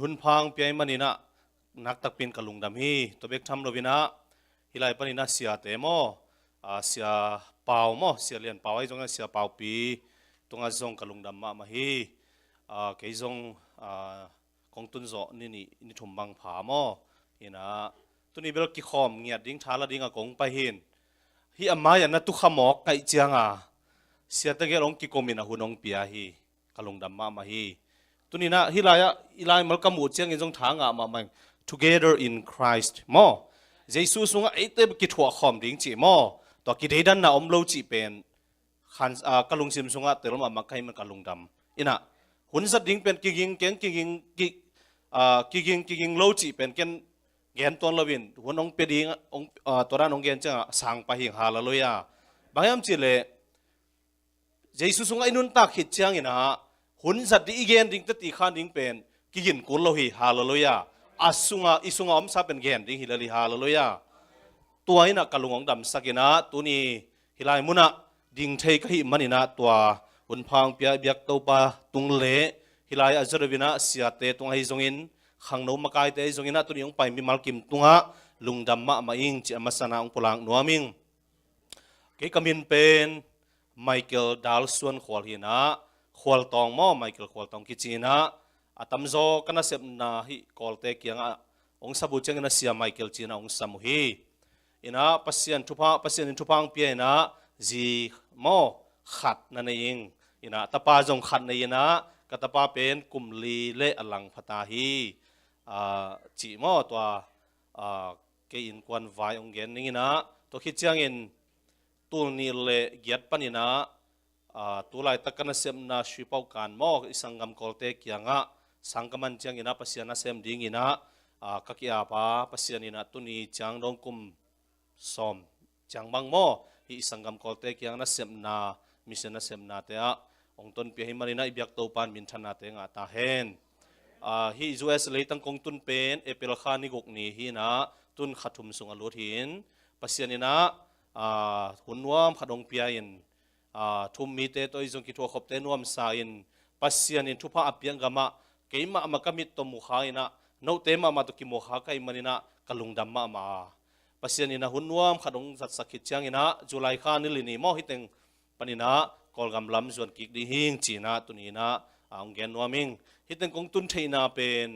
หุ่นพังเปียมันนี่นะนักตักเป็นกะลุงดำฮีตัวเบกทำโรบินะฮิไลปนินะเสียเตมอเสียเปล่ามอเสียเลียนเปล่าไอ้จงเสียเปล่าปีตรงอาจงกะลุงดำมาฮีเกยจงกองตุนโจนี่ทุ่มบังผามอเห็นนะตัวนี้เบลกิคอมเงียดดิ้งชาละดิ้งกงไปเห็นฮีอามายันนัตุขมอกไก่เจียงเสียตะเกลงกิโกมินะหุ่นองเปียฮีกะลุงดำมาฮีตัวนี้นะฮิลายมัลกามูเจียงยังจงทางมา together in Christ มอเยซูสุงไอเตบกิทัวขอมดิ้งจีมอตัวกิเดดันนะอมโลจีเป็นขันกะลุงซิมสุงเตลมาใครมันกะลุงดำอินะหุ่นสัตดิ้งเป็นกิงเกงกิงโลจีเป็นเกนเกนตัวลวินหุ่นองเปดิ้งองตัวนั้นองเกนจะสังไปหิงหาละเลยบางยามจีเลเยซูสุงไอนุนตักหิดเจียงอินะหุ่นสัตว์อีเกนดิ้งตติขานดิ้งเป็นกินกุลโลหิฮาเลลูยาอาสุงอิสุงอมซาเป็นเกนดิ้งฮิลลิฮาเลลูยาตัวนี้นะกะลุงองดำสักินะตัวนี้ฮิลายมุนะดิ้งเทกหิมันนี่นะตัวหุ่นพังเปียเบียกตัวปาตุงเละฮิลายอาจารวินะเสียเตตุงไฮจงอินขังโนมากายเตจงอินะตัวนี้องไปมีมัลกิมตุงะลุงดำมาอิงจิอามาสนาองปุลังนัวมิงเกกามินเป็นไมเคิลดัลส่วนขวลหินะขวลตองมอไมเคิลขวลตองกิจีนะอาตมโจกันนะเสพนาฮิกอลเตกียงองสาบุเจงนะเสียไมเคิลจีนะองสามุฮีอินะปัสยันทุพังเปียนะจีมอขัดนั่นเองอินะตาปาจงขัดในอินะกตาปาเป็นกุมลีเลอลังพัตาฮีจีมอตัวเกอินกวนไวองเกนนี่นะตัวคิดจังอินตัวนี้เลเกียรปันินะตัวลายตะกันเสมนาชีพเอาการมอกสังกัมโคลเตกียงสังกัมันจังอินะปัสยานะเสมดิ่งอินะกักยาปาปัสยานินะตัวนี้จังดงกุมสอมจังบังมอฮิสังกัมโคลเตกียงนะเสมนามิเซนะเสมนาเตะองตนเปียหิมานินะอิบยักโตปานมินทนาเตงตาเฮนฮิจูเอสเลยตั้งกงตุนเป็นเอเปลคานิกกนี้ฮินะตุนขัดทุมสุงอลุหินปัสยานินะหุ่นวามขัดองเปียอินทุมมีเตตัวอีจงกิทัวขบเตนวมสาอินปัสยานินทุพะอภิยังกามะเกยมะกมิตตมุขาอินะโนเตมาตุกิโมขาไกมันอินะกลุงดัมมาปัสยานินะหุ่นวามขัดองจัดสักขิดจังอินะจุไลขานิลินีมอหิตงปนินะกอลกำลำส่วนกิกดิหิงจีนะตุนีนะองเกนวามิงหิตงกงตุนเทนาเป็น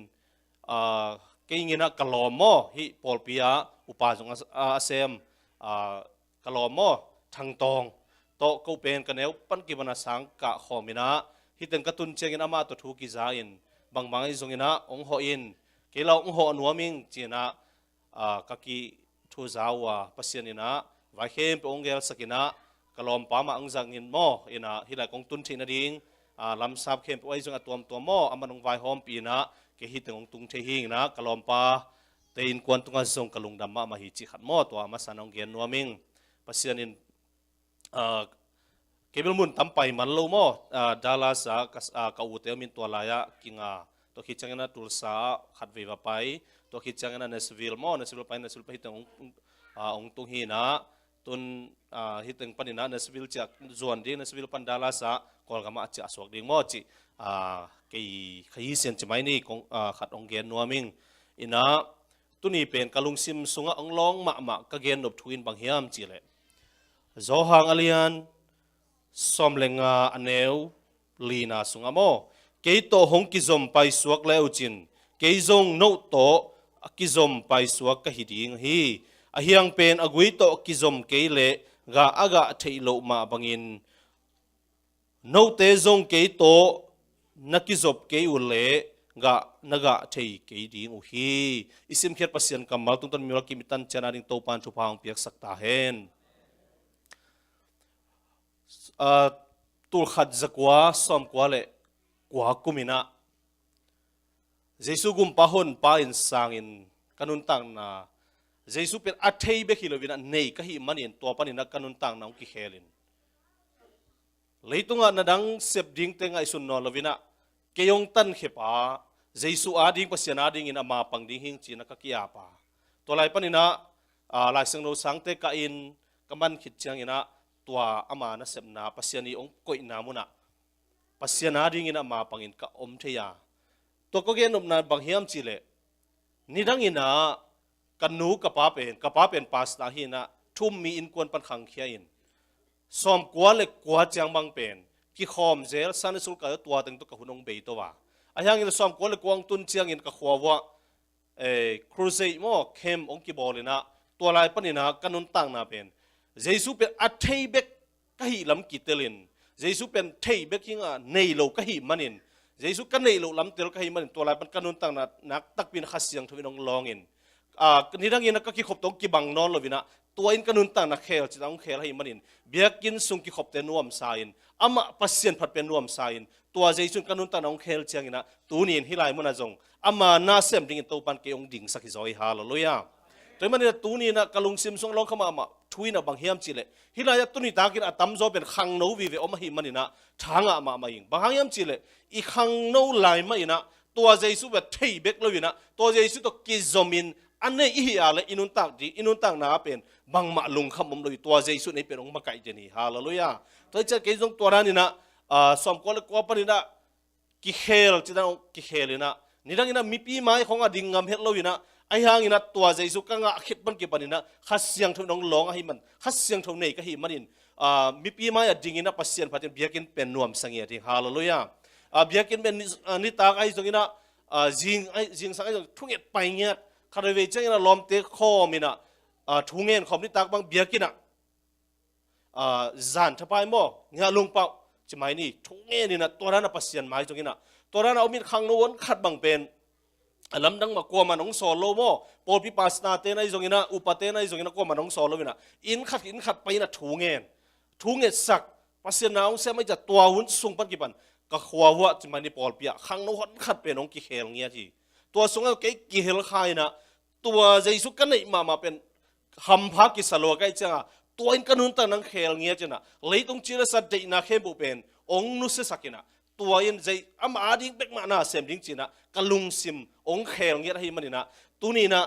เกยงินะกลอมอฮิปอลปียอุปาจงอาเซมกลอมอทางตองโตกูเป็นกันเอวปันกิบันสังกะขอมินะฮิตังกตุนเจงินะมาตัวทุกิจาอินบางอิจงอินะองหออินเกลาองหอนัวมิงจีนะกักิทูจาวะปัสยานินะไว้เข้มไปองเกลสกินะกลอมปามาอังจังอินมออินะฮิไลกงตุนเทนดิ่งลำซับเข้มไปไว้จงตัวมออามันองไว้หอมปีนะเกฮิตังองตุงเทหิงนะกลอมปาเตอินกวนตุงอาจงกลุงดัมมาฮิจิขัดมอตัวมาสานองเกนนัวมิงปัสยานินเกบิลมุนตั้มไปมันโลมอดาลาสากาอุเตมินตัวลายกิงตัวคิดจังนะตุลสาขัดวิวไปตัวคิดจังนะเนสวิลมอเนสวิลไปฮิตองตุงฮีนะตุนฮิตงปันินะเนสวิลจากจวนดีเนสวิลปันดาลาสากอลกามาจะสวกดิ่งมอจิกีขยี้เสียนจะไม่นี่ของขัดองเกนนัวมิงอินะตุนีเป็นกะลุงซิมสุงองลองมะกะเกนนบทวินบางเฮียมจิเลโจฮังอลียันสมเลงอันเอวลีนาสุงอโมเกยโตหงกิจมไปสวกเลวจินเกยจงโนโตกิจมไปสวกกะฮิดิงฮีอเฮียงเป็นอกุยโตกิจมเกยเลกะอากะเทโลมาบังอินโนเตจงเกยโตนักกิจบเกยอุเลกะนกะเทเกยดิงอุฮีอิสิมเขียนปัสยันกัมมัลตุนตันมิลกิมิตันเจนาดิงโตปานทุพังเปียกสักตาเฮนตุลขัดจักวาสอมกว่าเละกว่ากุมินะเจสุกุมปะฮนปาอินสังอินกันุนตังนาเจสุเป็นอัฐิเบคิโลวินะเนยกะฮิมันอินตัวปันอินะกันุนตังนาอุกิเฮลินเลยตุงะนาดังเสพดิ่งเตงไอสุนนอลวินะเกยงตันเขปาเจสุอาดิ่งปัสยานาดิ่งอินะมาปังดิ่งหิงจีนะกะกิยาปาตัวไลปันอินะลายสังโนสังเตกะอินกะมันขิดจังอินะตัวอามานะเสพนาปัสยานีองกอยนามุนะปัสยานาดิ่งอินะมาปังอินกะอมเทีย ตัวก็เกินนบางเฮียมจิเลนี่ดังอินะกันนูกับป้าเป็นปาสตาหินะทุ่มมีอินกวนปันขังเขียนสอมกัวเล็กกัวจังบางเป็นกิขอมเจลสันสุลกายตัวตึงตุกหุ่นองเบยตัวไอ้ยังอินสอมกัวเล็กกวางตุนเจียงอินกับขัวว่าครูเซย์โมเข้มองกิบอลเลยนะตัวลายปนินะกันนุนตั้งนาเป็นเจสุเป็นอัฐิเบกกะหิลำกิเตลินเจสุเป็นเทเบกยิงอ่ะเนยโลกะหิมันินเจสุกันเนยโลลำเตลกะหิมันินตัวลายเป็นกันนุนตั้งนักตักเป็นขัดเสียงทวีนองลองอินนี่ดังอินนักกิขบตงกิบังนอนลวินะตัวอินกันนุนตั้งนักเคลจิตองเคลให้มันินเบียกินสุงกิขบเตนวมสายินอามาปัสเซียนผัดเป็นนวมสายินตัวเจสุกันนุนตั้งน้องเคลเชียงอินะตูนินฮิไลมุนาจงอามานาเซมดิ่งตัวปันเกองดิ่งสักจอยฮาลโลยาแต่มันเนี่ยตูนี่นะกะลุงซิมซงลองเข้ามาทุยนะบางเฮียมจิเลฮิลายตุนี่ตากินอัตมโซเป็นขังโนวีเวอมาหิมันนี่นะทางอะมาอิงบางเฮียมจิเลอีขังโนไลมาอินะตัวเจสุแบบเทเบกเลยนะตัวเจสุตัวกิจมินอันนี้อีอะไรอินุนตักดีอินุนตักนาเป็นบางมาลุงขมมเลยตัวเจสุนี่เป็นองค์มาไก่เจนี่ฮาเลลูยาตัวจะเกิดตรงตัวนั้นนี่นะสมควรเลยกว่าปนินะกิเคลจิตากิเคลนะนี่ดังนั้นมีปีไม้ของอดิ่งงามเฮลเลยนะไอ้หางอินะตัวเจสุกังอาคิดมันเก็บปนินะขัดเสียงทุนน้องร้องให้มันขัดเสียงทุนเนี่ยก็ให้มันอินมีปีไม้อดิ่งอินะปัสเซียนพัดเบียกินเป็นนวมสังเกตที่ฮาเลลูยาเบียกินเป็นนิตาไอ้ตรงนี้นะจิงสังไอ้ตรงทุ่งเอ็ดไปเงี้ยคาร์เวจยังนะล้อมเตะข้อมินะทุ่งเงินของนิตาบางเบียกินะจานทับไปโม่เงี้ยลงเป้าจะไม่นี่ทุ่งเงินนี่นะตัวนั้นปัสเซียนไม้ตรงนี้นะตัวนั้นเอามีดขังโน้นขัดบังเป็นลำดังมากลัวมันน้องโซโลโม่ปอลพิปัสนาเตนะไอ้ตรงนี้นะอุปเตนะไอ้ตรงนี้นะกลัวมันน้องโซโลวินะอินขัดไปนะทุ่งเงินสักปัสเซียนน้องเสียไม่จะตัวหุ่นสูงปันกี่ปันก็ขวาว่าจะไม่ได้ปอลเปียขังโน้นขัดเป็นน้องกี่เฮลเงี้ยจีตัวสงเอากี่เฮลใครนะตัวใจสุกันในมาเป็นคำพักกิสโลกันจังตัวอินกันนุนตั้งนังเฮลเงี้ยจีนะเลยต้องเชื่อสัตย์ใจนักเฮบุเป็นองนุสสักนะตัวอินใจอาดิ้งเบกมาหน้าเสียมดิ้งจีนะกลุงซิมองเฮลเงี้ยให้มันนะตัวนี้นะ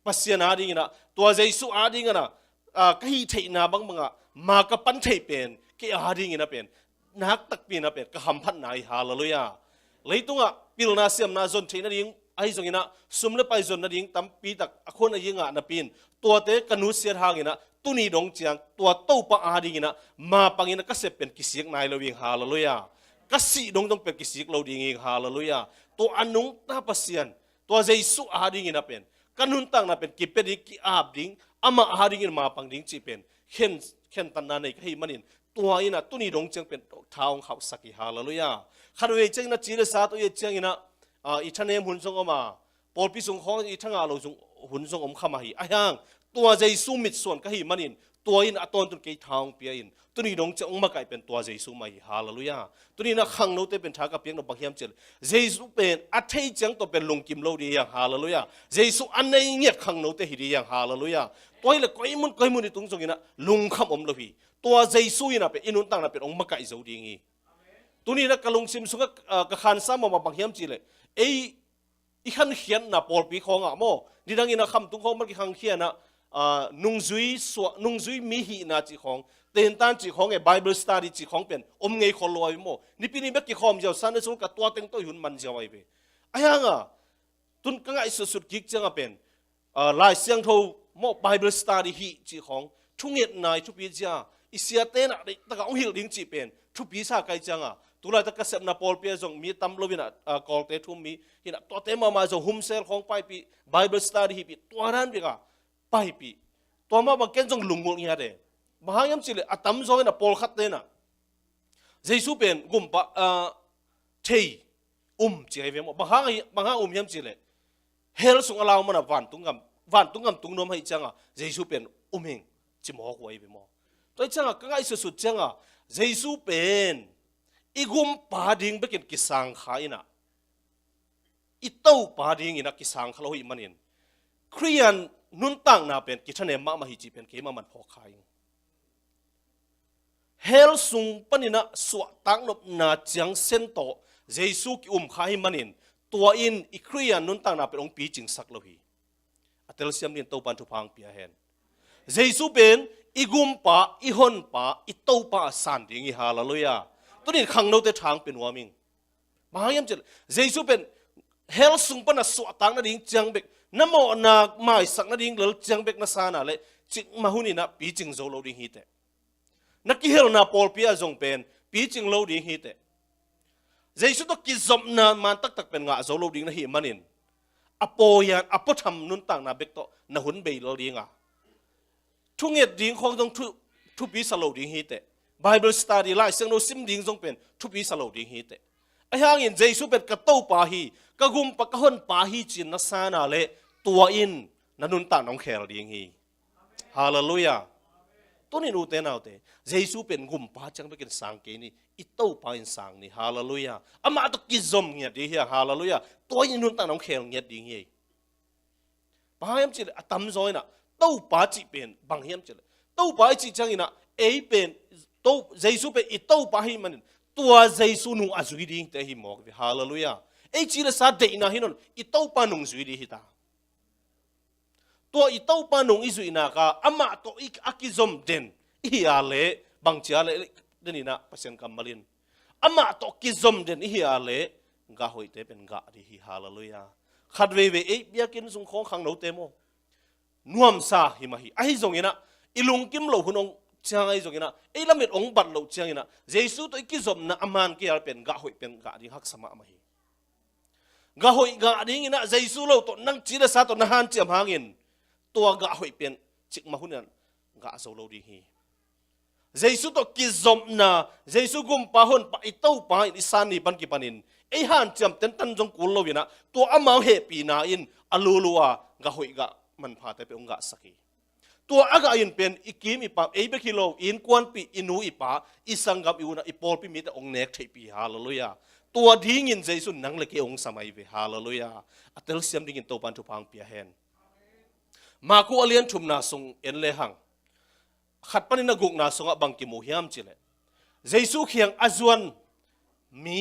ปัสเซียนาดิ้งนะตัวใจสุอาดิ้งนะก็ฮีเทน่าบางมากระปั้นเทเป็นก็อาดิ้งนะเป็นนักตักปีนะเป็นก็คำพันนายฮาเลยอ่ะเลยตัวปิลนาเสียมนาจนเทน่าดิ้งไอ้ตรงนี้นะสมเลไปจนนาดิ้งตั้มปีตักคนอายิงอ่ะนาปีนตัวเตะกันนุเสียทางนะตัวนี้ดงเจียงตัวโต้ปะอาดิ้งนะมาปังนะก็เสพเป็นกิเสียงนายเราวิ่งฮาเลยอ่ะก็สีดงต้องเป็นกิสิกเราดิ้งเองฮาเลลูยาตัวอันนุงตาปัสยันตัวใจสุอาดิ้งนะเป็นกันนุนตั้งนะเป็นกิเป็นกิอาบดิ้งอามาอาดิ้งมาปังดิ้งจีเป็นเข็นตันนาในให้มันอินตัวอินะตัวนี้ดงเจียงเป็นท้าวเขาสักฮาเลลูยาคาร์เวเจงนะจีเลสาตัวเจียงอินะอีท่านเอ็มหุ่นทรงออกมาปอลพิสุงของอีท่านอาเราทรงหุ่นทรงอมขมาหีไอ้ยังตัวใจสุมิดส่วนก็ให้มันอินตัวอินอัตอนตุนเกยทางเปียอินตัวนี้ดงจะองมาไกเป็นตัวเจสุมาฮาเลลูยาตัวนี้นะขังโนเตเป็นทากระเพียงนบักเฮียมเจลเจสุเป็นอัฐิจังตัวเป็นลงกิมโลดีอย่างฮาเลลูยาเจสุอันในเงียบขังโนเตฮิดีอย่างฮาเลลูยาตัวนี้ละก้อยมุนในตรงนี้นะลุงคำอมโลฮีตัวเจสุนะเป็นอินุนตังนะเป็นองมาไกเจดีงี้ตัวนี้นะกะลงซิมสุกกะขันซ้ำมาบักเฮียมเจลอีขันเขียนนะปอลปีของอ่ะโมนี่ดังนี้นะคำตุ้งของมันกี่ขังเขียนนะนุ่งจุยมีหีนาจีของเต็นตันจีของไอ้ Bible study จีของเป็นไงคนรวยโมนี่ปีนี้เมื่อกี้ข้อมเจ้าสันนิษฐานกับตัวเต็งตัวหุ่นมันเจ้าไอ้เบไอ้ยังอ่ะตุนกังไอ้สุดๆกิกจังอ่ะเป็นลายเสียงโทโม Bible study หีจีของทุ่งเงียบนายทุกปีจ้าอิเสียเต้นอะไรตะก้องหิลดิ้งจีเป็นทุกปีซาไกจังอ่ะตุลาตะกษัตริย์นาโปลเปียจงมีตำลวินะกอลเตทุ่มมีหินะตัวเต็มมาจงหุ่มเซลของไปปี Bible study หีปีตัวนั้นปีกะไปปีตัวมาบังเกนจงลุงงงเงี้ยเด้บางอย่างสิเลยอัตมโซยนะโปลขัดเต้นะเจสุเป็นกุมปะเทยเจียเวมบางอย่างยังสิเลยเฮลสุงอลาวมันวันตุงกำตุงนมให้จังอ่ะเจสุเป็นเฮงจิมหัวไอ้เวมตัวจังอ่ะก็ไอ้สุดจังอ่ะเจสุเป็นอีกุมปาดิ่งไปกินกิสังขายนะอีเต้าปาดิ่งอินะกิสังขลอยมันเองครียันนุนตั้งนาเป็นกิจเนมาหิจิเป็นเกมามันพอขายเฮลสุงปนินะสวตังนบนาจังเซนโตเจสุกิขายมันเองตัวอินอีครียันนุนตั้งนาเป็นองค์ปีจิงสักโลหีอัตเลเซียมเรียนโตปันทุพังเปียเฮนเจสุเป็นอีกุมปะอีฮอนปะอีโตปะสันดิ่งอีฮาลาลุยาตัวนี้ขังโนเตทางเป็นวามิงมาเยี่ยมเจเจสุเป็น เฮลซุงปนัสสวตังนั่นเองจังเบกน้ำโมนาไม่สักนั่นเองเลยจังเบกนัสานาเลยจิงมาหุนี่นะปีจิงโซโลดิ้งฮีเตนักกิเฮลนาปอลปีอาจงเป็นปีจิงโลดิ้งฮีเตเจสุตกิจอมนามันตักเป็นงาโซโลดิ้งนะฮีมันินอโปยันอโปทำนุนต่างนาเบกโตนะหุนเบยโลดิ้งอ่ะทุกเงียดดิ้งของต้องทุปีสโลดิ้งฮีเตBible study ไล่เสียงโนซิมดิ้งจงเป็นทุปีสโลดิ้งฮีเตไอ้ห่างอินเจสุเป็นกระโตปาฮีกะกุมปะกะฮนปาฮีจินนัสานาเลตัวอินนันุนต่างน้องแคลดิ้งฮีฮาเลลูยาตัวนี้รู้เตนเอาเตเจสุเป็นกุมปาจังไปกินสังเกนี่อิโตปาอินสังนี่ฮาเลลูยาอามาตุกิจอมเงียดีเฮียฮาเลลูยาตัวอินนุนต่างน้องแคลเงียดิ้งฮีปายัมจิตตั้มซอยน่ะโตปาจิเป็นบางยัมจิตโตปาจิจังอินะเอเป็นโตเจสุเป็นอิโตปาฮีมันตัวเจสุนุอาจุยดิ้งเตหิมอกฮาเลลูยาไอ้จีละสัตเดนะฮินนอิโตปานุงจุยดิ้งฮิตาตัวอิโตปานุงอิจุยนักอามาตัวอีกอากิจอมเดนอีอาเลบางเจ้าเลเดนินะพัศนกัมมาลินอามาตัวกิจอมเดนอีอาเลกะหอยเตเป็นกะดิฮิฮาเลลูยาขัดเวเอ้เบียกินสุงของขังโนเตโมนวมซาฮิมาฮิไอ้จงยินะอิลุงกิมโลหุนองเชียงไอ้จงยินะไอ้ละเม็ดองบัดโลเชียงยินะเจสุตัวกิจอมนะอามันเกียร์เป็นกะหอยเป็นกะดิฮักสมามาฮิกะหอยกะดิงินะเจสุโลตัวนั่งจีละซาตัวนะฮันเจียมหางินตัวกะหอยเป็นจิกมาหุนันกะโซโลดิฮีเจสุตัวกิจอมนะเจสุกุมปะฮนปะอิโตปะอิสานีบันกิปันินไอ้ฮันเจียมเต็นตันจงกุลโลวินะตัวอามังเฮปีนาอินอลูลัวกะหอยกะมันพาแต่ไปองกะสักีตัวอากาอินเป็นอีกิมอีปาเอเบคิโลอินกวนปีอินูอีปาอีสังกับอิวนะอีปอลปีมีแต่องเนกเทปีฮาเลลูยาตัวดิ้งอินเจสุนังเล็กองสมัยเวฮาเลลูยาอัตเลเซียมดิ้งอินโตปันทุพังเปียเฮนมาคูอเลียนชุมนาสงเอ็นเลหังขัดปนินกุกนาสงบังกิโมฮิมจิเลเจสุเขียงอาจวนมี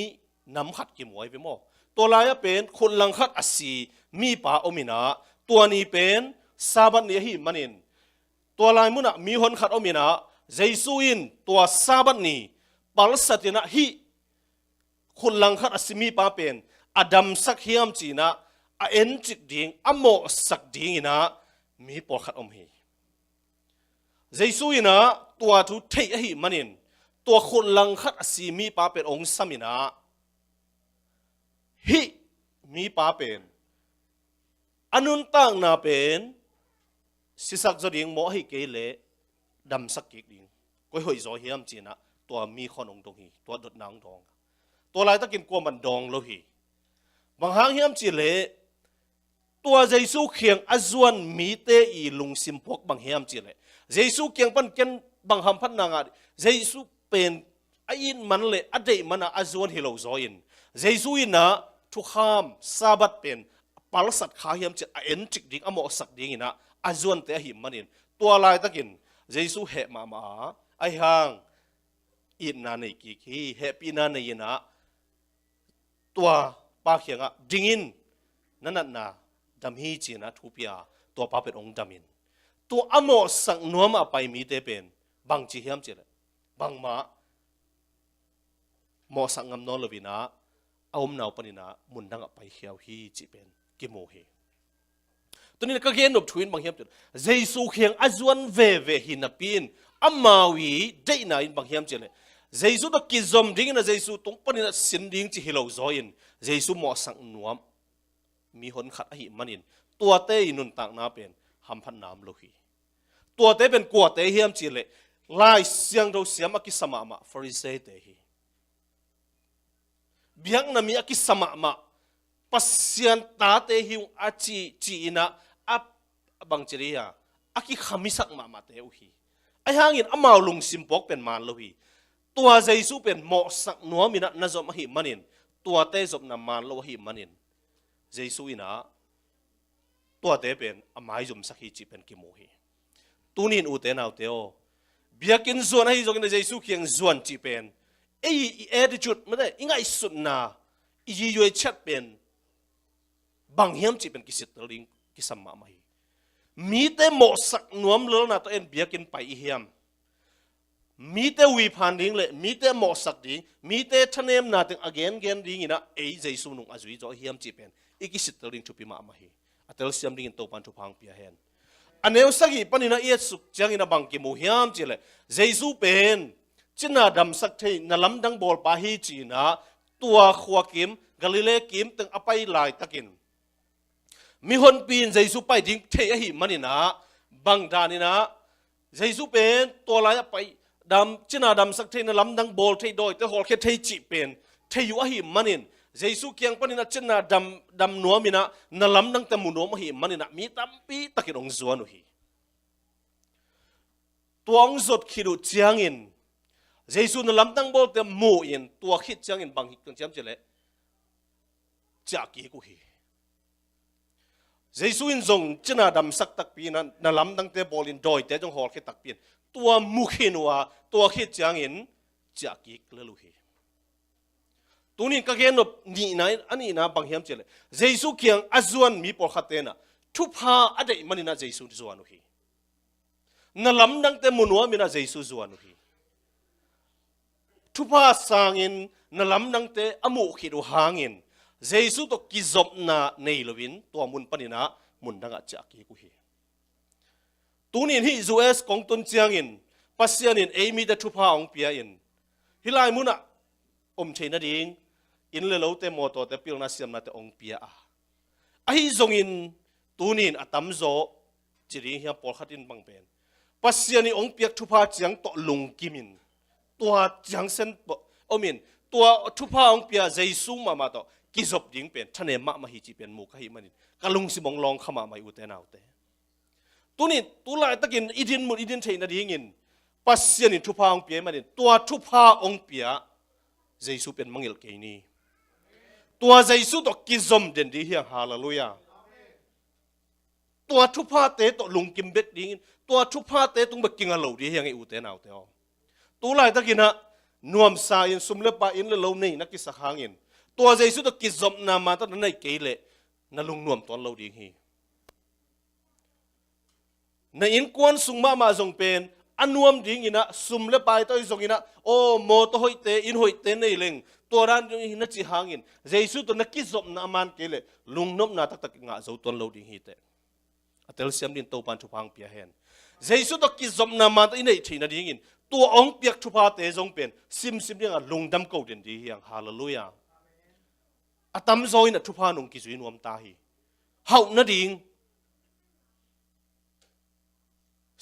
น้ำขัดกิโมยไปโมตัวลายเป็นคนลังขัดอสีมีป่าอมินาตัวนี้เป็นซาบันเนียหิมันินตัวลายมุนะมีคนขัดอมินาเจสุอินตัวซาบันนีปัลสัตยนะฮิคนลังขัดอสีมีป่าเป็นอดัมสักฮิมจีนะเอ็นจิกดิ้งอโมสักดิ้งนะมีปอขัดอมฮีเจสุอินะตัวทุเทยหิมันินตัวคนลังขัดอสีมีป่าเป็นองสมินะฮิมีป้าเป็นอนุนตั้งนาเป็นสิสักจะดิ้งโมให้เกลเลดำสักกิกดิ้งก็หอยจอยเฮียมจีนะตัวมีขนมตรงฮีตัวดดนางดองตัวลายตะกินกลัวมันดองโลหีบางหางเฮียมจีเลตัวเจสุเขียงอจวนมีเตอีลุงซิมพกบางเฮียมจีเลเจสุเขียงปันเกนบางหำพันนางาเจสุเป็นอินมันเลอเดมันอจวนฮิโลจอยนเจสุอินะทุกข้ามซาบัดเป็นปาลสัตขาเฮียมจิตเอ็นจิกดิ้งอโมสักดิ้งนะอาจวนเตะหิมมันอินตัวลายตะกินเจสุเหมาไอห่างอินนาในกิกีเฮปีนาในยินะตัวปาเขียงอ่ะดิ้งอินนั่นน่ะดำฮีจีนะทุพิยาตัวปาเป็นองค์ดำอินตัวอโมสักนัวมาไปมีเตเป็นบางจีเฮียมจิตบางมาโมสักงำนอลวินะอมนาวปนินามุนดังไปเขียวฮีจีเป็นกิโมเฮตัวนี้ก็เขียนนบทวินบางเฮียมจุดเจสุเขียงอจวนเวหินปีนอามาวีได้นาอินบางเฮียมจุดเลยเจสุตกิจอมดิ้งนะเจสุตรงปนินาสินดิ้งจีฮิโลจอยนเจสุหมอสังนวมมีคนขัดหิมันินตัวเตยนุนต่างนาเป็นหัมพันน้ำโลหีตัวเตเป็นกัวเตเฮียมจีเลยไล่เสียงเราเสียมากิสมามาฟาริเซเตฮีเบียงนามีอกิสมามาปัสยันตาเตหิวอาจีนะอับบางจริยาอากิขมิสักมาเตอุฮีไอหางินอามาลุงซิมปอกเป็นมารโลหีตัวเจสุเป็นหมอสักนัวมินะนาจอมหิมันินตัวเตจบนามารโลหิมันินเจสุอินะตัวเตเป็นอามายจุมสักฮิจิเป็นกิโมฮีตูนินอุเตนเอาเตโอเบียกินส่วนให้จงในเจสุเคียงส่วนจีเป็นไอ้attitudeไม่ได้ยังไงสุดนะอีจีอยู่ชัดเป็นบางเฮียมจีเป็นกิสิตลิงกิสัมมาไม่มีแต่หมอสักนวมเลือนะตัวเองเบียกินไปอีเฮียมมีแต่วิพานดิ้งเลยมีแต่หมอสักดิ้งมีแต่ทะเนมนาถึง again ดิ้งนะไอ้เจสุนุงอาจุยจ่อเฮียมจีเป็น ikisit ring chupi ma mahi atel siam ring to pan thu phang pia hen aneu sagi panina iet suk chang ina bang ki mu hiam chile jesu pen china dam sak thei na lam dang bol pa hi china tua khwa kim galile kim teng apai lai takin mi hon pin jesu pai ding thei a hi manina bang danina jesu pen to lai pai dam china dam sak thei na lam dang bol thei doi te hol khe thei chi pen thei yu a hi manin jesu kyang panina china dam nuamina na lam dang te mu no ma hi manina mi tampi takin ong zuanu hi tuang zot khiru chiangin jesu na lam dang bol te mu in tua khit chiangin bang hi kan cham chele cha ki ku hi jesu in zong china dam sak tak pi na lam dang te bol in doi te jong hol khe tak pin tua mu khinwa tua khit chiangin cha ki klelu hi tunin ka gen ni nai ani na bang hiam chele jesu kyang azuan mi por khatena thupa adai manina jesu zuanu hi na lam dang te munwa mina jesu zuanu hi thupa sangin na lam dang te amu khiru hangin jesu to kizop na nei lovin to mun panina mun danga cha ki ku hi tunin hi us kong ton chiangin pasianin emi da thupa ong pia in hilai muna theina ding in le lo te moto te pilna siam na te ong pia a hi zongin tunin atam zo chiri hiam por khatin bang pen pasiani ong piak thupa chiang to lung kimin tua chiang sen omin tua thupa ong pia jesu mama to kizop ding pen thane ma ma hi chi pen mu ka hi manin kalung si bong long khama mai ute naute tunin tulai takin idin theina ding in pasiani thupa ong pia manin tua thupa ong pia jesu pen mangil ke ni tua jesu to kizom den di hiang hallelujah tua thupa te to lungkim bet ding tua thupa te tung baking alo di hiang e ute naw te o tu lai takina nuam sa in sumle pa in le lo nei na ki sa hangin tua jesu to kizom na ma ta nei ke le na lung nuam ton lo ding hi na in kwan sungma ma jong pen anuam ding ina sumle pai to jong ina o mo to hoite in hoite nei leng toran na chi hangin jesu to na kizom na man ke le lung nom na tak tak nga zo ton lo ding hi te atel siam din to pan thu phang pia hen jesu to kizom na man to inei thina ding in to ong piak thu pha te jong pen sim ding a lungdam ko den di hiang hallelujah atam zo ina thu pha nong ki zui nuam ta hi hau na ding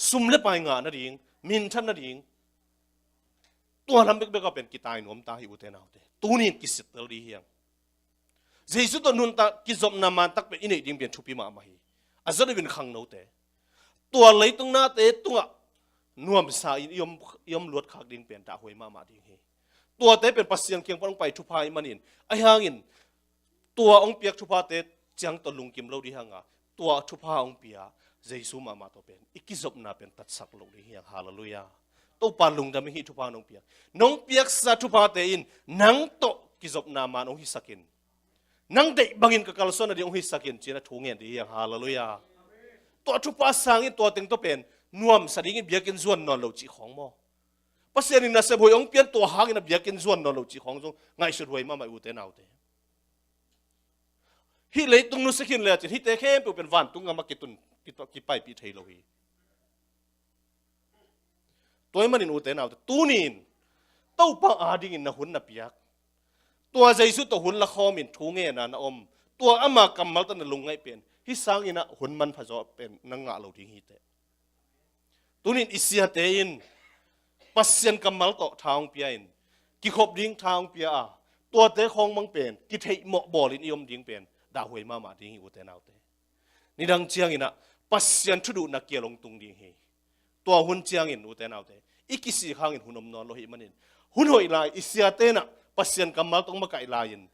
sumle pai nga na ding min than na ding tua lam bek ka pen kitai nuam ta hi ute naw te tunin kisit tel di hiang jesu to nun ta kizom na man tak pe inei ding pen thupi ma ma hi azan bin khang no te tua leitung na te tunga nuam sa in yom luat khak ding pen ta hoi ma ding hi tua te pen pasian kyang pang pai thu phai manin ai hangin tua ong piak thu pha te chang to lungkim lo di hanga tua thu pha ong pia jesu ma to pen ikizop na pen tat sak lo di hiang hallelujah to pa lungdam hi thu pha nong piak nong piak sa thu pha te in nang to kizop na man ong hi sakin nang dei bangin ka kalson na di ong hi sakin china thungen di hiang hallelujah to thu pa sang in to teng to pen nuam sading biakin zuan non lo chi khong mo pasian in na se boi ong pian to hangin na biakin zuan non lo chi khong jong ngai su roi ma mai u te naw te hi leitung nu sekin le hi te khem pu pen van tunga ma kitun ki pai pi thei lo hi toy manin u te naw te tunin to pa ading in na hun na piak tua jesu to hun la khomin thunge na na om tua ama kamal ta na lungai pen hi sang ina hun man phajo pen nanga lo ding hi te tunin isia te in pasien kamal to thang pia in ki khop ding thang pia a tua te khong mang pen ki thei mo bol in yom ding pen da hoi ma ding hi u te naw te ni dang chiang ina pasien thudu na kia long tung ding hi tua hun chiang in u te naw te ikisi khang in hunom non lo hi manin hun hoi lai isia te na pasien kamal tong ma kai lai in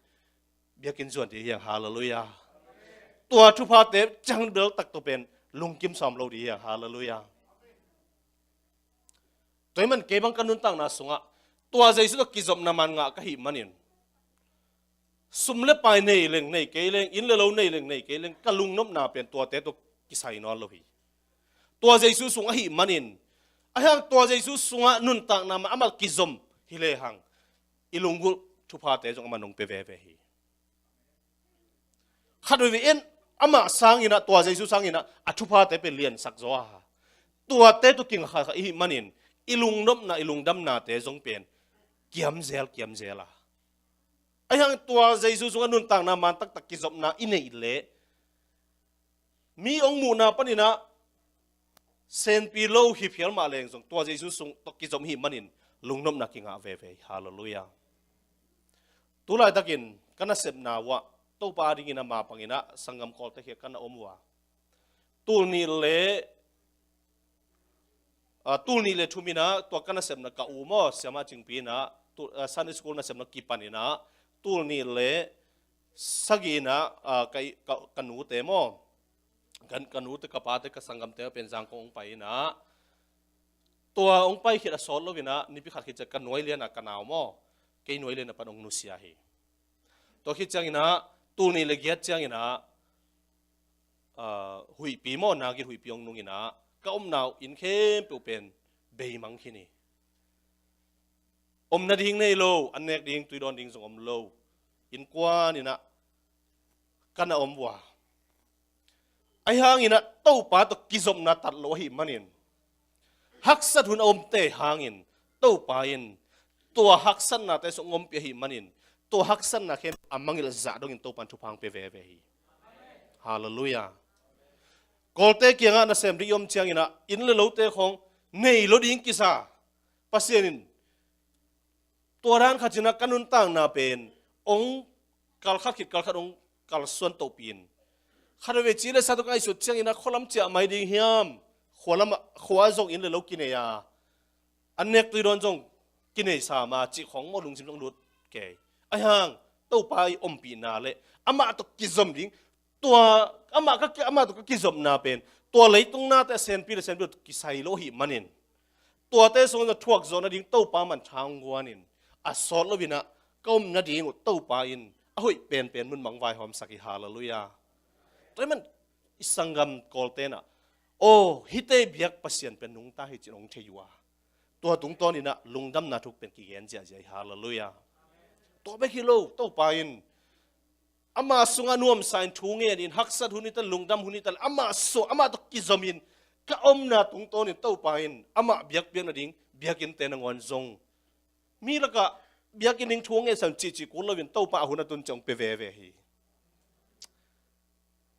biakin zuan ti hiang hallelujah tua thu pha te chang del tak to pen lungkim som lo di hiang hallelujah toy man ke bang kanun tang na sunga tua jesu to kizom na man nga ka hi manin sumle pai nei leng nei ke leng in le lo nei leng nei ke leng kalung nom na pen tua te to kisai no lo hi tua jesu sunga hi manin ahang tua jesu sunga nun tang na ma amal kizom hi le hang ilungul thu pha te jong manong pe ve ve hi ขัดวิเอ็นอามาสังอินะตัวเยซูสังอินะอัฐุพาเตเป็นเลียนสักโซอาตัวเตตุกิงข้าอีมันินอิลุงนบนาอิลุงดำนาเตจงเป็นเกียมเซลาไอ้ยังตัวเยซูสงนุนต่างนามันตักกิจบนาอินเนอิเล่มีองค์มูนาปนินะเซนปีโลฮิพิลมาเลงสงตัวเยซูสงตกิจบหิมันินลุงนบนากิงอาเวฮาเลลูยาตุลาตะกินกันนัเสพนาวะตัวปาดิงินามาปังอินะสังกัมคอลเตเฮกันนาอมวะตูนีเลทุมินะตัวกันนัเสพนักอูมอเสียมาจิงปีนะตัวซันนิสกูลนัเสพนักกีปันินะตูนีเลสกีนะกันนูเตมอกันนูเตกปาเตกสังกัมเตเป็นสังกงไปนะตัวองไปขิดอสอลโลวินะนิพิขัดขิดจะกันนวยเลียนะกันนาวมอเกยนวยเลียนะปนองนุเซียฮีตัวขิดจังอินะตูนีเลเกียจังอินะหุยปีมอนากิหุยปีองนุงินะก็อมนาวอินเข้มเปเป็นเบยมังคินีอมนาดิ่งในโลอันเนกดิ่งตุยดอนดิ่งส่งอมโลอินกว่านี่นะกันอมว่าไอ้หางอินะเต้าป่าตกกิจมนาตัดโลหิมันินฮักสัตหุนอมเตหางอินเต้าป่าอินตัวฮักสันนาแต่ส่งอมเปียหิมันินตัวฮักสันนาเข้มอามังอิลจ่าดงอินเต้าปันทุพังเปเวเวฮีฮาเลลูยากอลเตเกียงานเซมริยมเชียงอินะอินเลโลเตของเนยโลดิ่งกิซาปัสเซนินตัวร้านขัดจินักกันุนต่างนาเป็นองกัลขัดขิดกัลขัดองกัลส่วนโตปีนขัดเวจีเลสาตุกไอสุดเชียงอินะขลัมเจียไม่ดิ่งเฮียมขวาจงอินเลโลกินเนียอันเนกตุยโดนจงกินเนสามาจิของมอลุงซิมต้องรุดเกยไอ้ห่างเต้าไปอมปีนาเลอามาตุกิจมดิ่งตัวอามาตุกิจมนาเป็นตัวเลยตรงหน้าแต่เซนปีเซนปีกิไซโลหิมันินตัวเตส่งจะทวกโซนดิ่งเต้าปามันทางกวานินอัศอลวินะก็มนาดิ่งเต้าปาอินอ้อยเป็นมันมังไวหอมสักฮาเลลูยาแต่มันสังกัมกอลเตนะโอ้ฮิเตเบียกปัสยันเป็นนุงตาฮิจินองเทยัวตัวตุงตอนี่นะลุงดำนาทุกเป็นกิเกนเจียเจียฮาเลลูยาตัวเบกิโลเต้าปาอินอามาสุงานุมสายทุ่งเงินฮักสัตหุนิตลุงดำหุนิตอามาตุกิจมินก็อมนาตุงตอนี่เต้าปาอินอามาเบียกนาดิ่งเบียกินเตนังวันจงมีละก็เบียกินดิ่งทุ่งเงินสันจิกุลวินเต้าปาหุนตุนจงเปเวเวฮี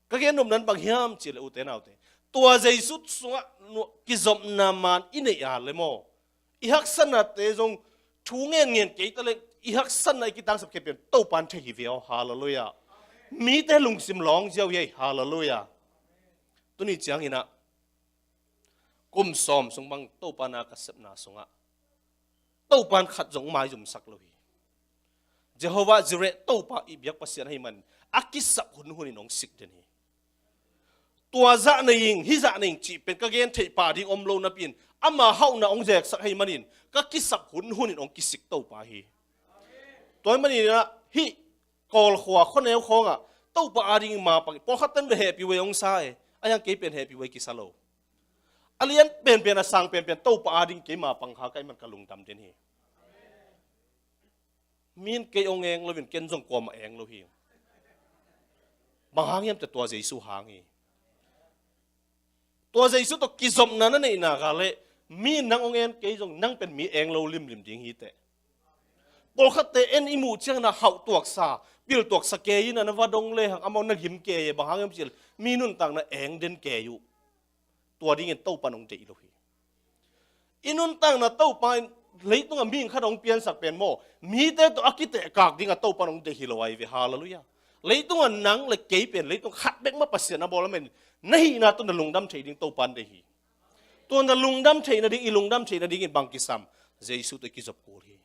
ก็แค่นุ่มนั้นบางยามจิเลอุเตนเอาเตตัวใจสุดสุงะกิจมนามันอินเนียเลยโมอีฮักสันนาเตจงทุ่งเงินเกยตะเลอีฮักสันในกิตังสับเก็บเป็นเต้าปันเทฮิเวลฮาเลลูยามีแต่ลุงซิมลองเจ้าใหญ่ฮาเลลูยาตัวนี้จังอินะกุมซอมสงบังเต้าปานากษับนาสงะเต้าปานขัดจงมาจุมสักเลยเจโฮวาจิเรเต้าปาอีบยักปัสยันให้มันอากิสับหุนนองสิกเดนีตัวจะในยิงฮิจะในยิงจีเป็นกะเกนเทปาดิอมโลนับยินอามาเฮานาองแจกสักให้มันอินก็กิสับหุนนองกิสิกเต้าปาฮีตัวมันนี่นะฮิกอลขวาคนแนวคงอ่ะเต้าปาดิงมาปังพอขัดตั้งเฮปีเวองซายอายังเกเป็นเฮปีเวกิสโลอาเลียนเป็นสังเป็นเต้าปาดิงเกมาปังหาไกมันกะลุงดำเดนีมีนเกยองเองเราเป็นเกณฑ์จงกวมเองเราเฮียบางหางยังแต่ตัวเจสุหางอีตัวเจสุตัวกิจมนั้นนี่นะกาเลมีนังองเองเกยจงนังเป็นมีเองเราลิมดิ่งฮีเตปกติเอ็นอิมูเชียงนะเขาตัวซาบิลตัวสเกยินะนว่าดงเลยหังอมองนักหิมเกยบางหางยังเจมีนุ่นต่างนะเองเดินเกยอยู่ตัวนี้เงินเต้าปนองเจเราเฮียอินุนต่างนะเต้าปานเลยต้องมีข้าดองเปลี่ยนสักเป็นโมมีแต่ตัวอักเตะกากดิ่งตัวปนองเดฮิโลไอเวฮาเลลูยาเลยต้องนังเลยเกยเป็นเลยต้องขัดเบกมาปัสเซียนะบอลมันนี่นะตัวนลุงดำเทดิ่งตัวปันเดฮิตัวนลุงดำเทนะดิ่งอีลุงดำเทนะดิ่งบังกิซัมเจสุตะกิจบกูลี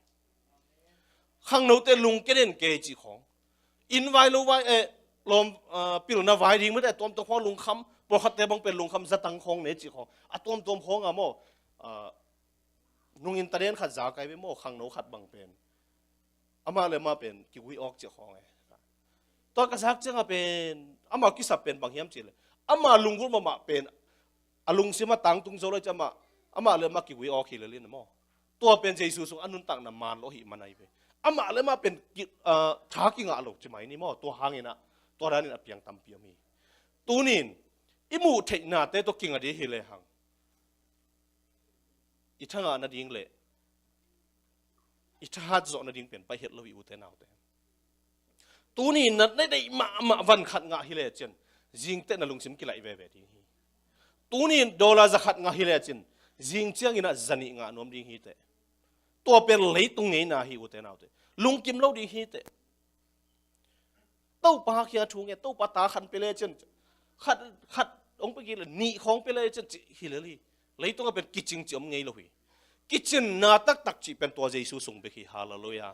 ข้างโน้ตลุงเกเรนเกจิของอินไวโลไวลมปิลนาไวดิ่งไม่ได้ตัวของลุงคำปกติบังเป็นลุงคำจะตั้งของเนจิของตัวของอะโมนุ่งอินเตอร์เน็ตขัดจากไปโม่ขังโนขัดบังเป็นอามาเลยมาเป็นกิวิออกเจ้าของไงตอนกระซักเจ้าเป็นอามากิสับเป็นบางเฮียมจีเลยอามาลุงกุลมาเป็นอาลุงซิมาตังตุงโซเลยจะมาอามาเลยมากิวิออกขี้เลยนะโม่ตัวเป็นเจสุสงอนุนตังนามานโลหิมันไอไปอามาเลยมาเป็นท้ากิงอาลูกใช่ไหมนี่โม่ตัวหางเองนะตั ตัวนั้นนี่เพียงตั้มเปียมีตัวนี้อิมูเทน่าเตตัวกิงอะไรฮิเลหังอีทั้งอันนั้นดิ่งเละอีทั้งหัดจอนั่นดิ่งเป็นไปเห็ดเราอยู่แต่นาวแต่ตัวนี้นั่นได้มาวันขัดงาฮิเลเจนจิงเตนลุงซิมกิไลเวเวดีตัวนี้ดอลลาร์จะขัดงาฮิเลเจนจิงเจียงอินะจันิงานอมดิ่งฮิเตตัวเป็นเลยตรงนี้นาฮิวแต่นาวแต่ลุงกิมเราดิ่งฮิเตตู้ปาเขียทุงเนี่ยตู้ปาตาขันไปเลยจนขัดองค์ไปกินเลยหนีของไปเลยจนฮิเลลี่เลยต้องเป็นกิจจริงจำไงเลยกิจนาตักจีเป็นตัวเยซูส่งไปที่ฮาเลลูยา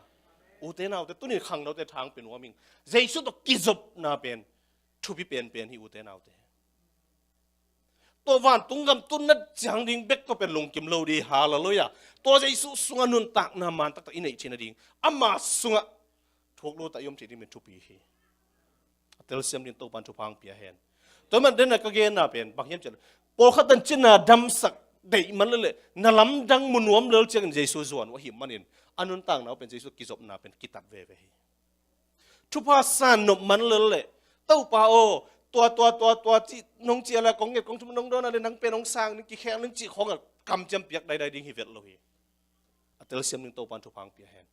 อุเทนเอาแต่ตัวนี้ขังเราแต่ทางเป็นว่ามิงเยซูต้องกิจบนาเป็นทุบเป็นที่อุเทนเอาแต่ตัววันตุงกำตุนนัดจังดิ่งเบกก็เป็นลงกิมเราดีฮาเลลูยาตัวเยซูสุงนุนตักนามันตักอินเอชินดิ่งอามาสุงถูกรู้แต่ยมที่นี่เป็นทุบีฮีเตลเซียมดินโตปันทุพังเปียเห็นตัวมันเดินก็เกณฑ์น่ะเป็นบางอย่างจะพอขัดจินน่ะดำสักเดี๋ยวมันเลยนั่นลำดังมุนวมเลือดเชิงเยซูส่วนว่าหิมมันเองอันนั้นต่างเราเป็นเยซูกิจบน่ะเป็นกิตับเวเวทุพาสานนมันเลยเต้าป่าโอตัวที่น้องเจียอะไรของเก็บของทุกน้องโดนอะไรนังเป็นน้องสร้างนึกกี่แค่นึกจีของกำจำเปียกใดๆดิ้งหิเวทเลยเตลเซียมดินโตปันทุพังเปียเห็น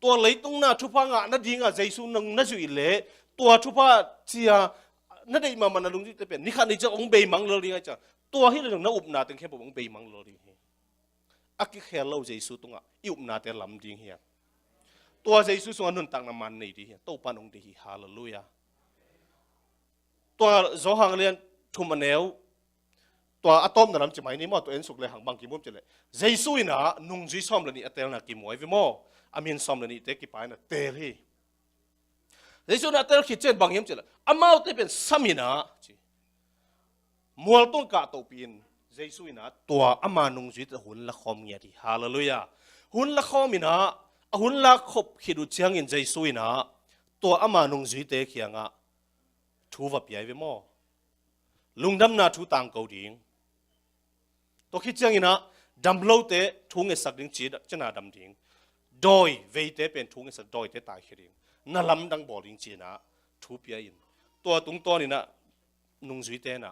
ตัวเลยตรงหน้าทุพังอ่ะนั่นดิ้งอ่ะเยซูนังนั่นจุยเล่ตัวทุพาเจียนั่นได้มามันลุงที่จะเป็นนี่ขันนี่จะองเบย์มังเลยไงจ้ะตัวที่เรานั่งอุบนาตึงแค่บอกองเบย์มังเลยอักแค่เราเยซูตรงอ่ะอุบนาแต่ลำดิ้งเฮียตัวเยซูส่วนนั้นต่างน้ำมันนี่ดิเฮียโตปันองดีฮาเลลูยาตัวโจหังเรียนทุ่มมันเอวตัวอะตอมนั่นจะหมายนี่มั่วตัวเอ็นสุกเลยหังบางกิมุมจะเลยเยซูน่ะนุ่งจีซ้อมเลยนี่เตลน่ะกิมวยวิโมอามินซ้อมเลยนี่เตกิปายน่ะเตลฮีเยซูน่ะเตลคิดเจนบางยิมจะเลยอามาเตเป็นสามีน่ะมัวต้องกะตัวปีนเยซูน่ะตัวอามานุ่งจีตหุ่นละคอมเงียดีฮาเลลูยาหุ่นละคอมิน่ะหุ่นละขบขิดุเชียงอินเยซูน่ะตัวอามานุ่งจีเตเขียงอ่ะทูวับใหญ่วิโมลุงดำนาทูต่างเกาดิ่งตัวคิดยังไงนะดำโลเตทุ่งเอสักดิ่งจีดจะน่าดำดิ่งโดยเวเตเป็นทุ่งเอสักโดยเตตายดิ่งนั่นลำดังบ่อดิ่งจีนะทูเปียอินตัวตรงตัวนี่นะนุ่งจุยเตนะ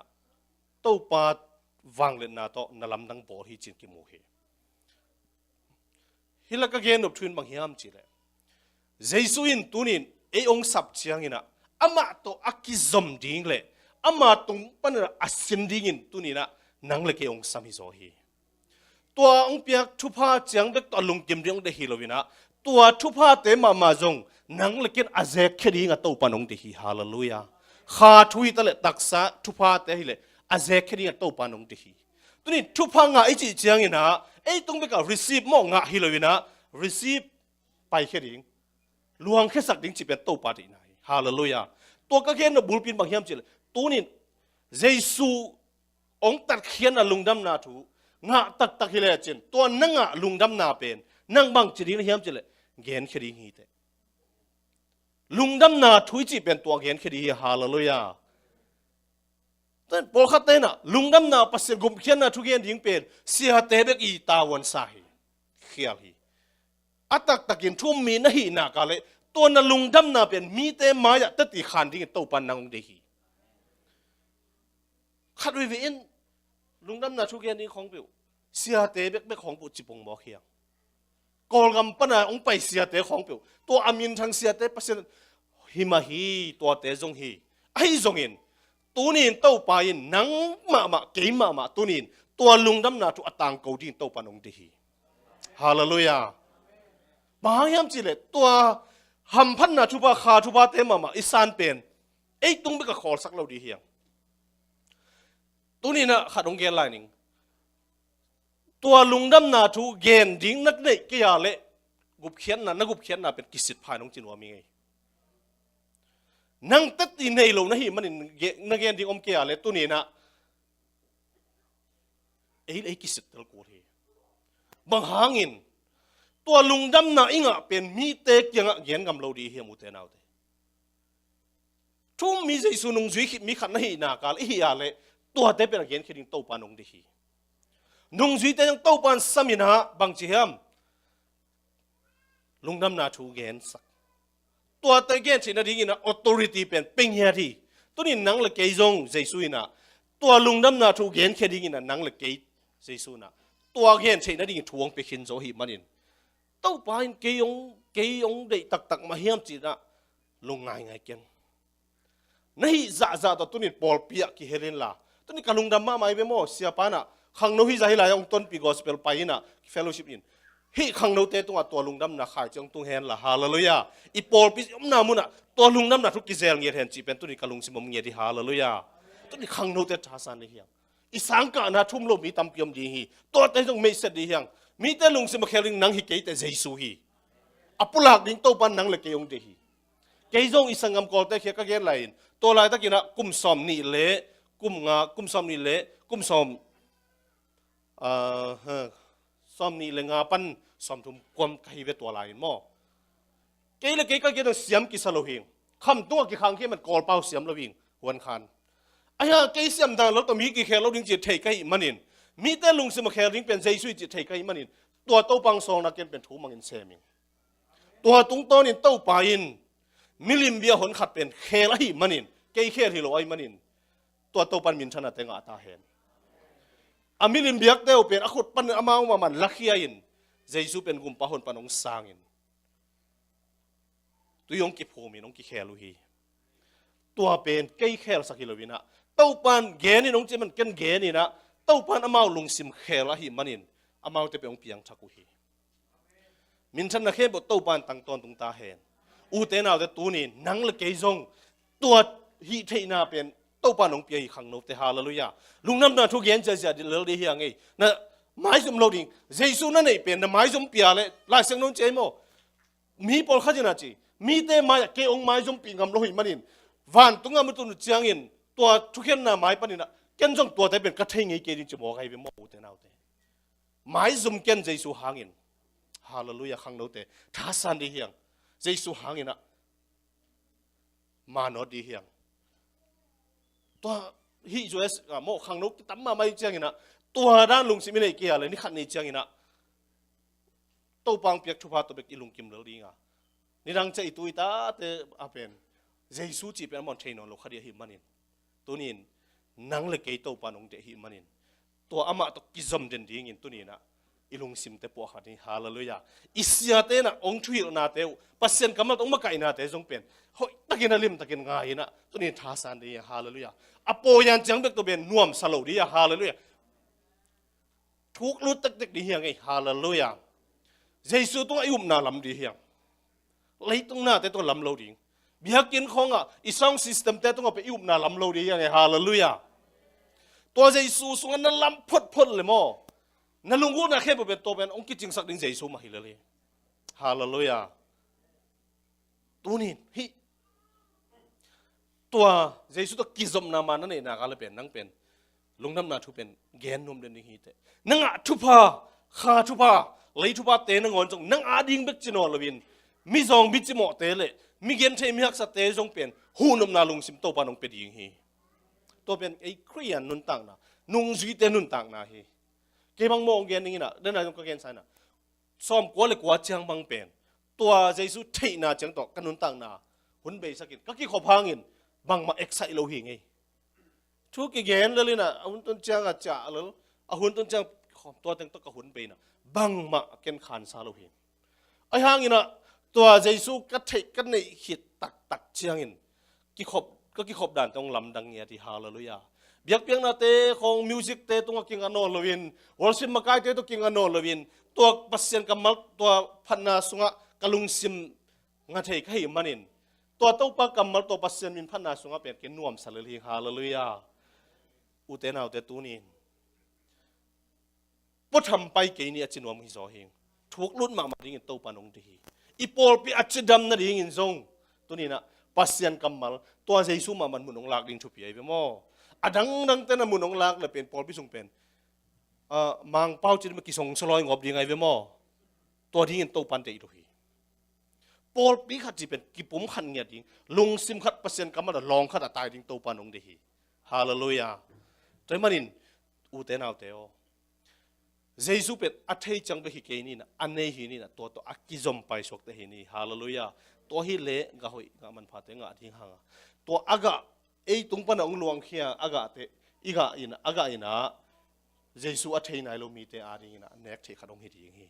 ตัวปาดวางเล่นนาโตนั่นลำดังบ่อที่จีนกิมูเฮฮิลักเกนอบทุนบางยามจีเลยเจสุอินตุนินเอองสับเชียงอินะอามาโตอักกิซอมดิ่งเลยอามาตรงปันน่ะอัศดิ่งอินตุนินะนังเล็กองสามิโซฮีตัวองเปียกทุพาเจียงเด็กตัวลุงกิมเรียงเดฮิโลวินะตัวทุพาเตมาจงนังเล็กอาเซคเคดีงตัวปนองเดฮิฮาเลลูยาข้าทุยตะเลตักษะทุพาเตฮิเลอาเซคเคดีงตัวปนองเดฮิตัวนี้ทุพางะไอจีเจียงอินะไอตรงเบก receive มองะฮิโลวินะ receive ไปเคดีงลวงแค่สักดิ่งจีเป็นตัวปาดีนายฮาเลลูยาตัวก็แค่นบุลปินบางยามจีเลยตัวนี้เยซูองตัดเขียนลุงดำนาถูงะตักฮิเลจินตัวนั่งลุงดำนาเป็นนั่งบังจีดีนเฮียมจีเลยเกณฑ์คดีฮีเตลุงดำนาทุยจีเป็นตัวเกณฑ์คดีฮาเลลูยาแต่พอขัดเตนะลุงดำนาปัสเซกุมเขียนนาทุกเกณฑ์ดิ่งเป็นเสียเตเบกอีตาวันสาฮีเขียลฮีอัตักตะกินทุ่มมีนะฮีนากาเลตัวนั่ลุงดำนาเป็นมีเตมายะตัดตีขันดิ่งตัวปันนังเดฮีขัดวิวินลุงดำนาทุกอย่างนี้ของปิวเสียเตะเบกของปิวจิบงบอกเฮียงกอลกำปนาองไปเสียเตะของปิวตัวอามินทางเสียเตะเปอร์เซ็นต์ฮิมาฮีตัวเตะจงฮีไอ้จงอินตัวนี้เต้าปายินนังมาเกมมาตัวนี้ตัวลุงดำนาทุกต่างเกาดินเต้าปานองเดฮีฮาเลลูยาบางยามจิเลตัวหัมพันนาทุบาคาทุบาเตมาอิสานเป็นไอ้ตุ้งเบกขอสักเราดีเฮียงตัวนี้นะขัดองเกนไลนิ่งตัวลุงดำนาทูเกนดิ้งนักเนกกี่ยาเละกุบเขียนนะนักกุบเขียนนะเป็นกิสิทธิ์ภายน้องจินวามีไงนั่งตัดตีในโลนะฮิมันนักเกนดิ้งอมกี่ยาเละตัวนี้นะไอ้กิสิทธิ์ตะกูทีบางหางินตัวลุงดำนาอิงะเป็นมีเตกยังเกนกำเราดีเฮียมุเตนาวเตทุ่มมีใจสุนงจุยมีขันนะฮินากาลอียาเละตัวเตเป็นเกณฑ์คิดถึงโตปานองดีฮีนุ่งจุยเตยังโตปานสามินะบางจีฮัมลุงดำนาทูเกณฑ์สัก ตัวตะเกียนเช่นนี้นะ authority เป็นเฮียที่ตัวนี้นังละเกยจงเจสุยนะตัวลุงดำนาถูกเกียนแค่นี้นะนังละเกยเจสุนะตัวเกียนเช่นนี้ทวงไปขินโซหิมันนี่ตู้ปานเกยงได้ตักมาเฮียมจีนะลงง่ายเกียนนี่จะตัวนี้ปอลเปียกิเฮเลนล่ะตัวนี้การลุงดำมาไม่เป็นโม่เสียปานะขังโนฮิใจหลายองต้นปีกอสเปลไปนะ fellowship นี่ฮีขังโนเตตัวลุงดำนะขายจังตุงเฮนละฮาเลลูยาอีปอลปีน้ำมุนะตัวลุงดำนะทุกกิเซลเงียเห็นจีเป็นตัวนี้การลุงสิมเงียที่ฮาเลลูยาตัวนี้ขังโนเตท้าสันนี่เฮียงอีสังกัดนะทุ่มโลมีตำเปียมดีฮีตัวเตจงไม่เสร็จดีเฮียงมีแต่ลุงสิมาเคลิงนังฮิเกยแต่เจสุฮีอปุลักดิ้งโตปันนังเลเกยงเดฮีเกยจงอีสังกัมกอลเตเขียก็เกยไลน์ตัวลายตะกี้นะกุมซอมนี่เละกุมซอมนี่เละกุมซอมซอมนี่เลงาปันซอมทุ่มความใครเวตัวลายมั่วเกยเลยเกยก็เกยต้องเสียมกิสโลหิงคำตัวกี่ครั้งที่มันกอลเป้าเสียมโลหิงหวนคันไอ้ฮะเกยเสียมดังแล้วตัวมีกี่แค่เราดิ้งจิตเทกให้มันนินมีแต่ลุงสิมาแค่ดิ้งเป็นใจช่วยจิตเทกให้มันนินตัวโตปังซองนักเกณฑ์เป็นถูมังอินเซมิงตัวตุ้งโตนินโตปาอินมิลิมเบียหนขัดเป็นเคลให้มันนินเกยเคที่เราไอ้มันนินตัวโตปันมินชนะเตงอาตาเห็นอามิลิมเบียกเดียวเป็นอคุดปันอามามันลักเฮียอินเจสุเป็นกุมปะหนปนองสางอินตัวยงกิโพมีน้องกิเคลุฮีตัวเป็นเกยเคลสักกิโลวินะเต้าปันเกนี่น้องเจมันกันเกนี่นะเต้าปันอามาลุงซิมเคลให้มันนินอามาเตเป็นองเปียงชักุฮีมินชันนักเขบเต้าปันตั้งตอนตุงตาเห็นอูเตน่าแต่ตัวนี้นังละเกยจงตัวฮีเทน่าเป็นเต้าปันองเปียขังโนเตฮาเลลูยาลุงน้ำนาทุกเย็นจะดิเลดีเฮียงไงนะไม้สมโลดิงเจสุนั่นเองเป็นไม้สมเปียเลยลายเสียงน้องเจโมมีปอลข้าจะน่าจีมีแต่ไม้เกยองไม้สมปีงำโลหิมันนินวันตุงงามตุนเจียงอินตัวทุกเห็นน่ะไม้ปนินนะเกนจงตัวแต่เป็นกระเทงไงเกดินจะบอกให้เป็นโมอูเตน่าเตไม้สมเกนเจสุหางอินฮาเลลูยาขังโนเตท้าสันดีเฮียงเจสุหางอินนะมาโนดีเฮียงตัวฮิจูเอสโมขังโนตั้มมาไม่เจียงอินนะตัวด้านลุงสิมิเนเกียเลยนี่ขัดในเจียงอินนะตัวปังเปียกทุพาตัวเบกอีลุงกิมเลดีงานี่รังใจตัวตาเตอาเป็นเจสุจีเป็นมอนเทนอนโลคดีหิมันินตัวนี้นังเลกเกยตัวปานองเดหิมันินตัวอามาตัวกิจมเด่นดีงินตัวนี้นะอีลุงซิมเตปวขัดนี่ฮาเลลูยาอิสยาเตนะองทุยนาเตวปัสเซนกำลังต้องมาไกนาเตจงเป็นเฮ้ยตะกินลิมตะกินง่ายนะตัวนี้ท้าสันดีฮาเลลูยาอโปยันจังเบกตัวเป็นน่วมสโลดีฮาเลลูยาทุกลุตตึกดีเฮียงไงฮาเลลูยาเจสุต้องอายุนาลำดีเฮียงเลยต้องหน้าแต่ตัวลำโลดิงเบียกินของอ่ะอีซองซิสเต็มแต่ต้องเอาไปอายุนาลำโลดียังไงฮาเลลูยาตัวเจสุส่วนนั้นลำพดเลยมั้งนั่นลุงกูนะแค่เป็นตัวเป็นองค์กิจจริงสักดิ่งเจสุมาฮิเลยฮาเลลูยาตัวนี้ฮิตัวเจสุตัวกิจมนามานั่นเองนะก็เลยเป็นนั่งเป็นลุงน้ำนาทุเป็นแกนนมเดินนี่ฮิตนั่งอ่ะทุพาข้าทุพาเลยทุพาเตนังงอนจงนั่งอาดิ่งเบกจิโนลวินมีจงบิจิโมเตเลมีเกณฑ์เทมีฮักสเตจงเป็นหูนมนาลุงสิมโตปานองเป็ดยิงฮีตัวเป็นไอ้ครียันนุนต่างนะนุงจีเตนุนต่างนะฮีเก็บบังมองเกณฑ์นี่นะเดินหน้าจงก็เกณฑ์ใส่นะซ้อมกว่าเลยกว่าเจียงบังเป็นตัวเจสุเทน่าเจียงต่อกันนุนต่างนะหุ่นเบสกินก็กี่ขอพังอินบังมาเอ็กไซโลหิงไงทุกเกณฑ์เลยนะหุ่นต้นเจียงอาจจะแล้วหุ่นต้นเจียงตัวเต็งตัวกับหุ่นเบนะบังมาเกณฑ์ขานซาโลหิงไอ้ห่างอินะตัวเจสุก็เทกันในหิดตักเชียงอินกี่ขบด่านตรงลำดังเงียที่ฮาเลลูยาเบียกเปียงนาเตของมิวสิกเตตรงกิงอันโนลวินวอลซิมมาไกเตตกิงอันโนลวินตัวปัสเซียนกัมมัลตัวพันนาสุงะกะลุงซิมงาเทกให้มันอินตัวเต้าปากัมมัลตัวปัสเซียนมินพันนาสุงะเป็นกินนวมสลลีฮาเลลูยาอุเตนาอุเตตูนีปุ๊ทำไปเกนี่อจินวมฮิโซเฮงถูกลุ่นมาดิ้งเต้าปานงดีอีปอลปีอัจฉริยนั่นเองอินทรงตัวนี้นะปัสเซียนกัมมัลตัวเจสุมามันมุนองลักดิ้งชุบใหญ่ไปมั้งอดังแต่นั้นมุนองลักเลยเป็นปอลพิสุงเป็นมังเป้าจิตเมื่อกี้ส่งสลอยงบยังไงไปมั้งตัวที่เงินโตปันเตอีดูฮีปอลปีขัดจีเป็นกิปุ่มขันเงียดิ้งลงซิมขัดปัสเซียนกัมมัลลองขัดตายดิ้งโตปานองดีฮีฮาเลลูยาใจมันอินอูเตนเอาเตโอเจสุเป็นอัฐิจังไปฮิเกนี่นะอันนี้ฮินี่นะตัวอักกิจมไปสกเตฮินี่ฮาเลลูยา ตัวฮิเละกะหอยกะมันพาเตงะทิ้งหางตัวอากาไอตุงปนองลวงเขียอากาเตอีกะอินอากาอินะเยซูอัฐินายโลมีเตอารินะเนกเทขดงฮิดีฮี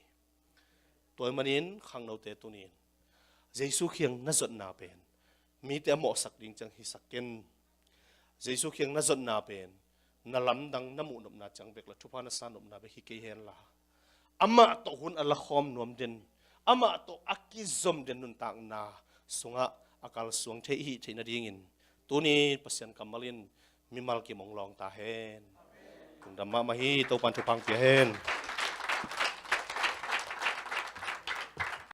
ตัวมันนินขังเราเตตุนินเยซูเขียงนัจดนาเป็นมีแต่หมอสักดิ่งจังฮิสักเกนเยซูเขียงนัจดนาเป็นนาลำดังน้ำมุนบนาจังเบกละทุพานาสานบนาเบฮิเกเฮนละอามาโตหุนอัลลอฮอมนวมเดนอามาโตอักกิซอมเดนนุนต่างนาสุงะอากาลสวงเทหิเทนดิ่งินตัวนี้ปัสยันกัมมาลินมิมัลกิมองลองตาเฮน Kung dama mahi to pan tupang tihen